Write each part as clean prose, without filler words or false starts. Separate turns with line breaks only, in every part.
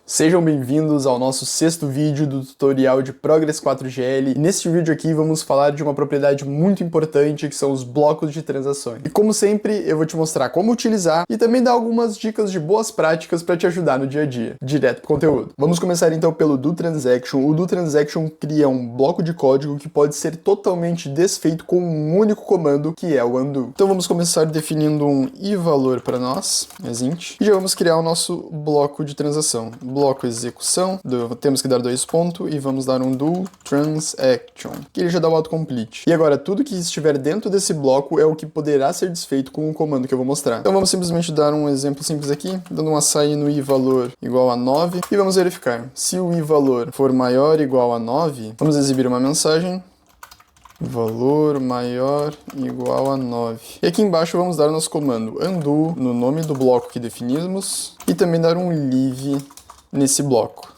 Sejam bem-vindos ao nosso sexto vídeo do tutorial de Progress 4GL. E neste vídeo aqui vamos falar de uma propriedade muito importante que são os blocos de transações. E como sempre, eu vou te mostrar como utilizar e também dar algumas dicas de boas práticas para te ajudar no dia a dia. Direto pro conteúdo. Vamos começar então pelo doTransaction. O doTransaction cria um bloco de código que pode ser totalmente desfeito com um único comando, que é o undo. Então vamos começar definindo um iValor para nós, int, e já vamos criar o nosso bloco de transação. Bloco execução, temos que dar 2 pontos e vamos dar um doTransaction, que ele já dá o autocomplete. E agora tudo que estiver dentro desse bloco é o que poderá ser desfeito com o comando que eu vou mostrar. Então vamos simplesmente dar um exemplo simples aqui, dando um assign no iValor igual a 9 e vamos verificar. Se o iValor for maior ou igual a 9, vamos exibir uma mensagem valor maior igual a 9. E aqui embaixo vamos dar o nosso comando undo no nome do bloco que definimos e também dar um leave nesse bloco.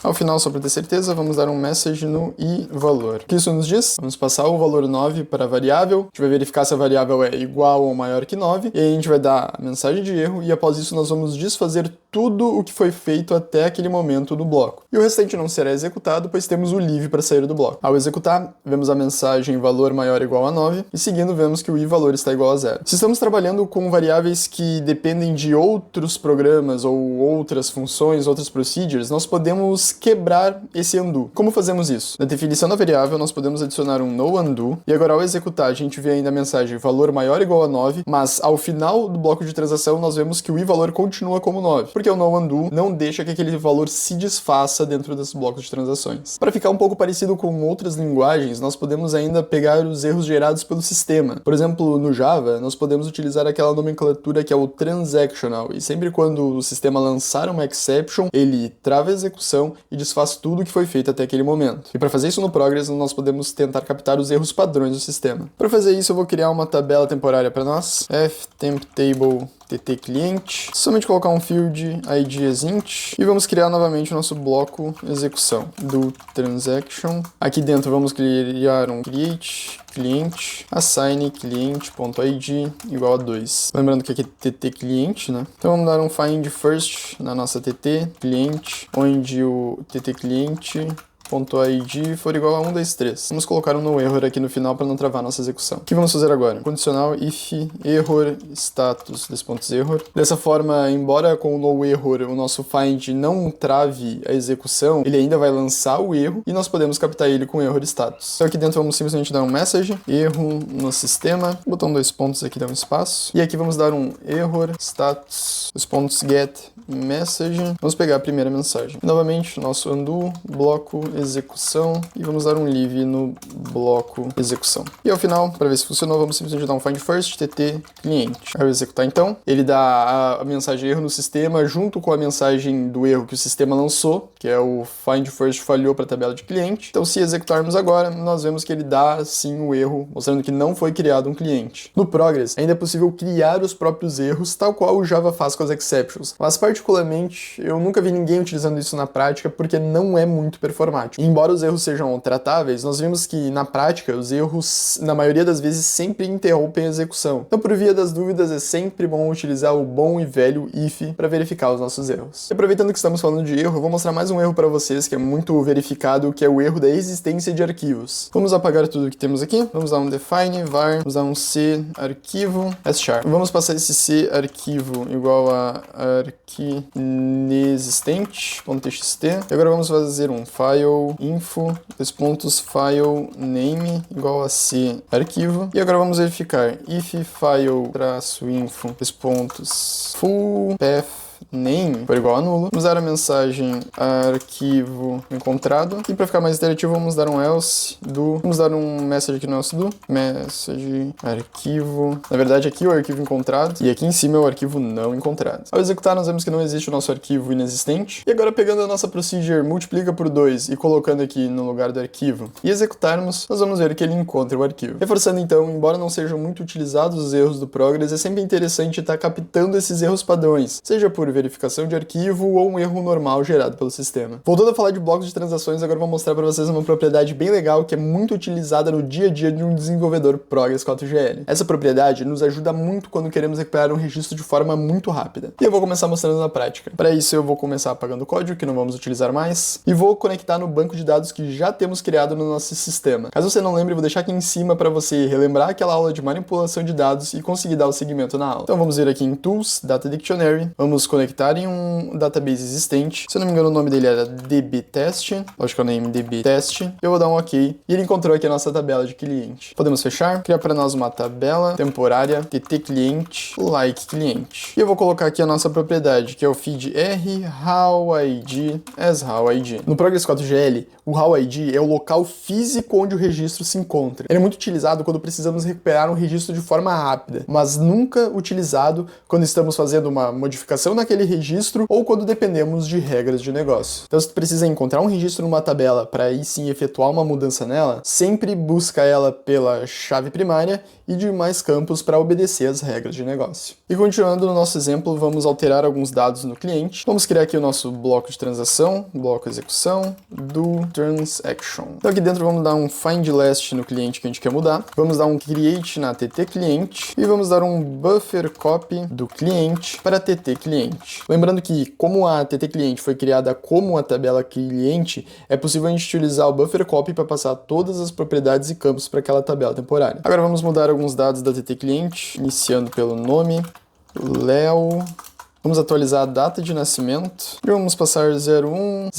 Ao final, só para ter certeza, vamos dar um message no iValor. O que isso nos diz? Vamos passar o valor 9 para a variável, a gente vai verificar se a variável é igual ou maior que 9, e aí a gente vai dar a mensagem de erro, e após isso nós vamos desfazer tudo o que foi feito até aquele momento do bloco. E o restante não será executado, pois temos o leave para sair do bloco. Ao executar, vemos a mensagem valor maior igual a 9, e seguindo vemos que o iValor está igual a 0. Se estamos trabalhando com variáveis que dependem de outros programas ou outras funções, outras procedures, nós podemos quebrar esse undo. Como fazemos isso? Na definição da variável, nós podemos adicionar um noUndo, e agora ao executar, a gente vê ainda a mensagem valor maior igual a 9, mas ao final do bloco de transação, nós vemos que o iValor continua como 9, porque o noUndo não deixa que aquele valor se desfaça dentro desses blocos de transações. Para ficar um pouco parecido com outras linguagens, nós podemos ainda pegar os erros gerados pelo sistema. Por exemplo, no Java, nós podemos utilizar aquela nomenclatura que é o transactional, e sempre quando o sistema lançar uma exception, ele trava a execução e desfaz tudo o que foi feito até aquele momento. E para fazer isso no Progress, nós podemos tentar captar os erros padrões do sistema. Para fazer isso, eu vou criar uma tabela temporária para nós, ftemptable ttclient, somente colocar um field id as int, e vamos criar novamente o nosso bloco execução do transaction. Aqui dentro vamos criar um create client assign client.id igual a 2. Lembrando que aqui é ttclient, né? Então vamos dar um find first na nossa tt client, onde o ttclient .id for igual a 1, 2, 3. Vamos colocar um noError aqui no final para não travar nossa execução. O que vamos fazer agora? Condicional if error status error. Dessa forma, embora com o noError o nosso find não trave a execução, ele ainda vai lançar o erro e nós podemos captar ele com error status. Então aqui dentro vamos simplesmente dar um message, erro no sistema, botão 2 pontos aqui, dá um espaço, e aqui vamos dar um error status, get message. Vamos pegar a primeira mensagem. Novamente, nosso undo, bloco execução, e vamos dar um leave no bloco execução. E ao final, para ver se funcionou, vamos simplesmente dar um find first tt cliente. Ao executar então, ele dá a mensagem erro no sistema junto com a mensagem do erro que o sistema lançou, que é o find first falhou para a tabela de cliente. Então se executarmos agora, nós vemos que ele dá sim o erro, mostrando que não foi criado um cliente. No Progress, ainda é possível criar os próprios erros, tal qual o Java faz com as exceptions, mas particularmente eu nunca vi ninguém utilizando isso na prática porque não é muito performático. E embora os erros sejam tratáveis, nós vimos que na prática os erros, na maioria das vezes, sempre interrompem a execução. Então, por via das dúvidas, é sempre bom utilizar o bom e velho if para verificar os nossos erros. E aproveitando que estamos falando de erro, eu vou mostrar mais um erro para vocês que é muito verificado, que é o erro da existência de arquivos. Vamos apagar tudo que temos aqui, vamos dar um define var, vamos dar um c arquivo s#. Vamos passar esse c arquivo igual a arquinexistente.txt, e agora vamos fazer um file info, file name igual a c arquivo, e agora vamos verificar if file-info full path name for igual a nulo, vamos dar a mensagem arquivo encontrado, e para ficar mais interativo vamos dar um else do, vamos dar um message aqui no else do, message arquivo, na verdade aqui é o arquivo encontrado, e aqui em cima é o arquivo não encontrado. Ao executar nós vemos que não existe o nosso arquivo inexistente, e agora pegando a nossa procedure multiplica por 2 e colocando aqui no lugar do arquivo e executarmos, nós vamos ver que ele encontra o arquivo. Reforçando então, embora não sejam muito utilizados os erros do Progress, é sempre interessante estar captando esses erros padrões, seja por por verificação de arquivo ou um erro normal gerado pelo sistema. Voltando a falar de blocos de transações, agora eu vou mostrar para vocês uma propriedade bem legal que é muito utilizada no dia a dia de um desenvolvedor Progress 4GL. Essa propriedade nos ajuda muito quando queremos recuperar um registro de forma muito rápida. E eu vou começar mostrando na prática. Para isso eu vou começar apagando o código, que não vamos utilizar mais, e vou conectar no banco de dados que já temos criado no nosso sistema. Caso você não lembre, eu vou deixar aqui em cima para você relembrar aquela aula de manipulação de dados e conseguir dar o seguimento na aula. Então vamos vir aqui em Tools, Data Dictionary, vamos conectar em um database existente. Se eu não me engano, o nome dele era dbtest, logical name dbtest. Eu vou dar um OK e ele encontrou aqui a nossa tabela de cliente. Podemos fechar, criar para nós uma tabela temporária ttClient like cliente. E eu vou colocar aqui a nossa propriedade, que é o feed r howID as howID. No Progress 4GL, o howID é o local físico onde o registro se encontra. Ele é muito utilizado quando precisamos recuperar um registro de forma rápida, mas nunca utilizado quando estamos fazendo uma modificação naquele registro ou quando dependemos de regras de negócio. Então, se tu precisa encontrar um registro numa tabela para aí sim efetuar uma mudança nela, sempre busca ela pela chave primária e demais campos para obedecer às regras de negócio. E continuando no nosso exemplo, vamos alterar alguns dados no cliente. Vamos criar aqui o nosso bloco de transação, bloco execução, do transaction. Então aqui dentro vamos dar um find last no cliente que a gente quer mudar, vamos dar um create na ttClient e vamos dar um buffer copy do cliente para ttClient. Lembrando que como a ttClient foi criada como a tabela cliente, é possível a gente utilizar o buffer copy para passar todas as propriedades e campos para aquela tabela temporária. Agora vamos mudar alguns dados da ttClient, iniciando pelo nome, Léo. Vamos atualizar a data de nascimento e vamos passar 01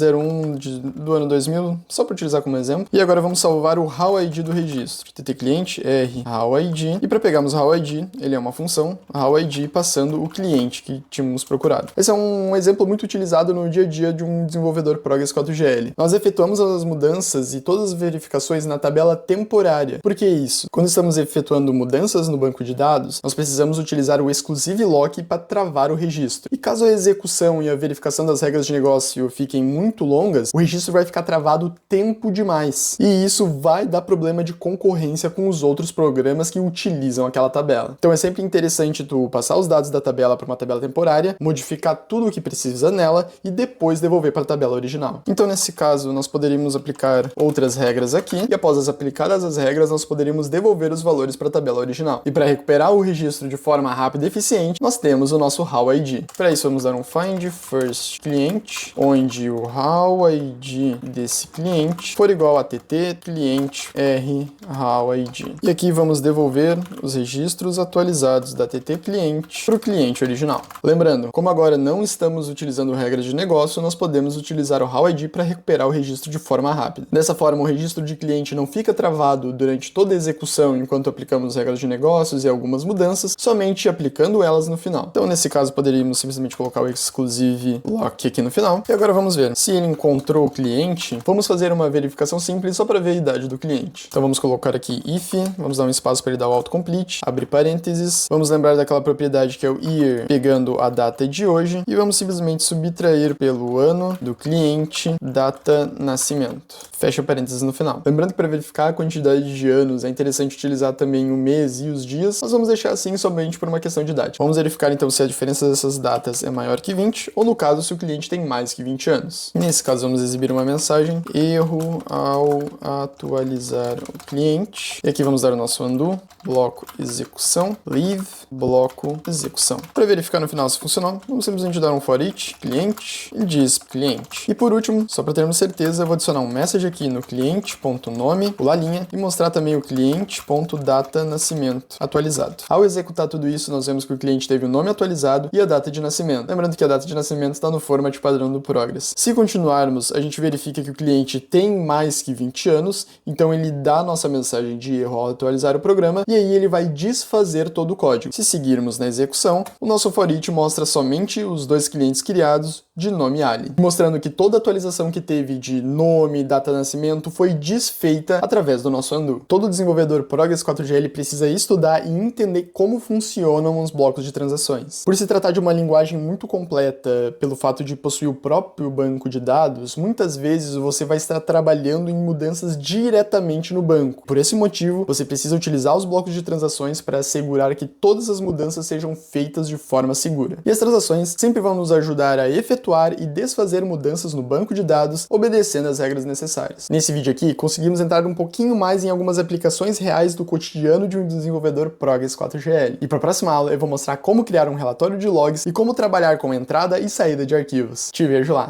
do ano 2000, só para utilizar como exemplo. E agora vamos salvar o howID do registro. ttClient r howID. E para pegarmos o howID, ele é uma função, howID passando o cliente que tínhamos procurado. Esse é um exemplo muito utilizado no dia a dia de um desenvolvedor Progress 4GL. Nós efetuamos as mudanças e todas as verificações na tabela temporária. Por que isso? Quando estamos efetuando mudanças no banco de dados, nós precisamos utilizar o exclusive lock para travar o registro. E caso a execução e a verificação das regras de negócio fiquem muito longas, o registro vai ficar travado tempo demais. E isso vai dar problema de concorrência com os outros programas que utilizam aquela tabela. Então é sempre interessante tu passar os dados da tabela para uma tabela temporária, modificar tudo o que precisa nela e depois devolver para a tabela original. Então nesse caso nós poderíamos aplicar outras regras aqui e após as aplicadas as regras nós poderíamos devolver os valores para a tabela original. E para recuperar o registro de forma rápida e eficiente, nós temos o nosso howID. Para isso vamos dar um find first client, onde o howID desse cliente for igual a ttClient r howID. E aqui vamos devolver os registros atualizados da ttClient para o cliente original. Lembrando, como agora não estamos utilizando regras de negócio, nós podemos utilizar o howID para recuperar o registro de forma rápida. Dessa forma, o registro de cliente não fica travado durante toda a execução enquanto aplicamos regras de negócios e algumas mudanças, somente aplicando elas no final. Então, nesse caso, poderíamos simplesmente colocar o exclusive lock aqui no final. E agora vamos ver. Se ele encontrou o cliente, vamos fazer uma verificação simples só para ver a idade do cliente. Então vamos colocar aqui if, vamos dar um espaço para ele dar o autocomplete, abre parênteses, vamos lembrar daquela propriedade que é o year, pegando a data de hoje, e vamos simplesmente subtrair pelo ano do cliente, data, nascimento. Fecha parênteses no final. Lembrando que para verificar a quantidade de anos é interessante utilizar também o mês e os dias, mas vamos deixar assim somente por uma questão de idade. Vamos verificar então se a diferença dessas datas é maior que 20, ou no caso, se o cliente tem mais que 20 anos. Nesse caso, vamos exibir uma mensagem, erro ao atualizar o cliente. E aqui vamos dar o nosso undo, bloco execução, leave, bloco execução. Para verificar no final se funcionou, vamos simplesmente dar um for each, cliente, e disp cliente. E por último, só para termos certeza, eu vou adicionar um message aqui no cliente.nome, pular a linha, e mostrar também o cliente.data nascimento atualizado. Ao executar tudo isso, nós vemos que o cliente teve o nome atualizado e a data de nascimento. Lembrando que a data de nascimento está no format padrão do Progress. Se continuarmos, a gente verifica que o cliente tem mais que 20 anos, então ele dá a nossa mensagem de erro ao atualizar o programa, e aí ele vai desfazer todo o código. Se seguirmos na execução, o nosso for each mostra somente os dois clientes criados de nome Ali, mostrando que toda atualização que teve de nome, data de nascimento foi desfeita através do nosso undo. Todo desenvolvedor Progress 4GL precisa estudar e entender como funcionam os blocos de transações. Por se tratar de uma linguagem muito completa pelo fato de possuir o próprio banco de dados, muitas vezes você vai estar trabalhando em mudanças diretamente no banco. Por esse motivo, você precisa utilizar os blocos de transações para assegurar que todas as mudanças sejam feitas de forma segura. E as transações sempre vão nos ajudar a efetuar e desfazer mudanças no banco de dados, obedecendo às regras necessárias. Nesse vídeo aqui, conseguimos entrar um pouquinho mais em algumas aplicações reais do cotidiano de um desenvolvedor Progress 4GL. E para a próxima aula, eu vou mostrar como criar um relatório de logs e como trabalhar com entrada e saída de arquivos. Te vejo lá!